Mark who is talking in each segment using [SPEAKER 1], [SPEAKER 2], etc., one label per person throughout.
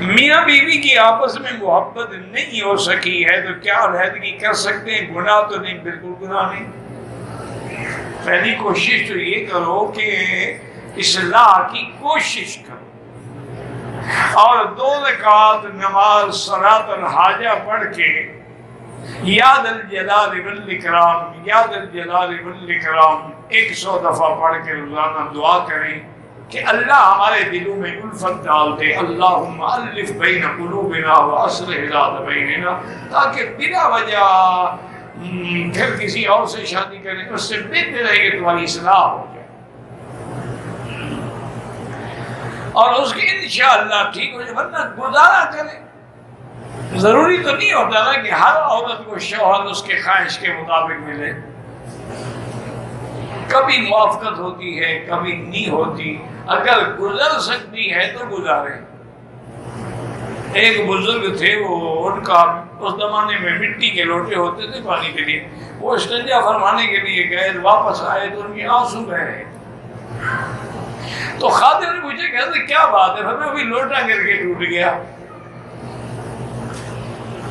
[SPEAKER 1] میاں بیوی کی آپس میں محبت نہیں ہو سکی ہے تو کیا علیحدگی کر سکتے ہیں؟ گناہ تو نہیں، بالکل گناہ نہیں۔ پہلی کوشش تو یہ کرو کہ اصلاح کی کوشش کرو، اور 2 رکعت نماز صلاۃ الحاجہ پڑھ کے یا ذا الجلال والاکرام یا ذا الجلال والاکرام 100 دفعہ پڑھ کے روزانہ دعا کریں کہ اللہ ہمارے دلوں میں الفت ڈال دے، اللہم الف بین قلوبنا واصلح ذات بیننا، تاکہ بلا وجہ پھر کسی اور سے شادی کریں اس سے بہتر ہے کہ تمہاری اصلاح ہو جائے اور اس کی انشاءاللہ ٹھیک ہو جائے، ورنہ گزارا کریں۔ ضروری تو نہیں ہوتا نا کہ ہر عورت کو شوہر اس کے خواہش کے مطابق ملے، کبھی موافقت ہوتی ہے کبھی نہیں ہوتی، اگر گزر سکتی ہے تو گزارے۔ ایک بزرگ تھے، وہ ان کا اس زمانے میں مٹی کے لوٹے ہوتے تھے پانی کے لیے، وہ استنجا فرمانے کے لیے گئے، واپس آئے تو ان کے آنسو بہ رہے، تو خادم نے پوچھا کہ کیا بات ہے؟ ہمیں ابھی لوٹا گر کے ٹوٹ گیا۔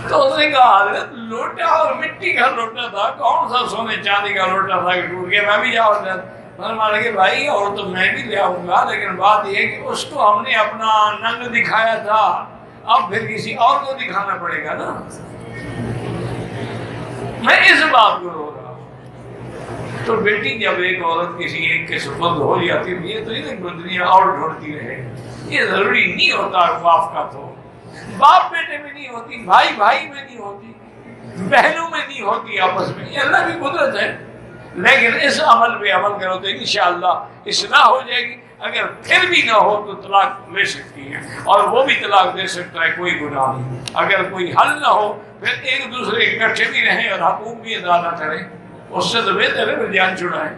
[SPEAKER 1] تو اس نے کہا حضرت لوٹا اور مٹی کا لوٹا تھا، کون سا سونے چاندی کا لوٹا تھا کہ ٹوٹ گیا؟ میں بھی جاؤں گا۔ فرمانے کہ بھائی اور تو میں بھی لے آؤں گا، لیکن بات یہ کہ اس کو ہم نے اپنا ننگ دکھایا تھا، اب پھر کسی اور کو دکھانا پڑے گا نا۔ میں اس بات کو رو رہا ہوں۔ تو بیٹی جب ایک عورت کسی ایک کے سپرد ہو جاتی ہے، یہ تو نہیں دنیا اور ڈھونڈتی رہے، یہ ضروری نہیں ہوتا موافقت ہو، باپ بیٹے میں نہیں ہوتی، بھائی بھائی میں نہیں ہوتی، بہنوں میں نہیں ہوتی، آپس میں، یہ اللہ کی قدرت ہے۔ لیکن اس عمل پہ عمل کرو تو انشاءاللہ اصلاح ہو جائے گی۔ اگر پھر بھی نہ ہو تو طلاق لے سکتی ہے، اور وہ بھی طلاق دے سکتا ہے، کوئی گناہ نہیں۔ اگر کوئی حل نہ ہو پھر ایک دوسرے اکٹھے بھی رہیں اور حقوق بھی ادا نہ کریں، اس سے تو بہتر ہے جان چھڑائیں۔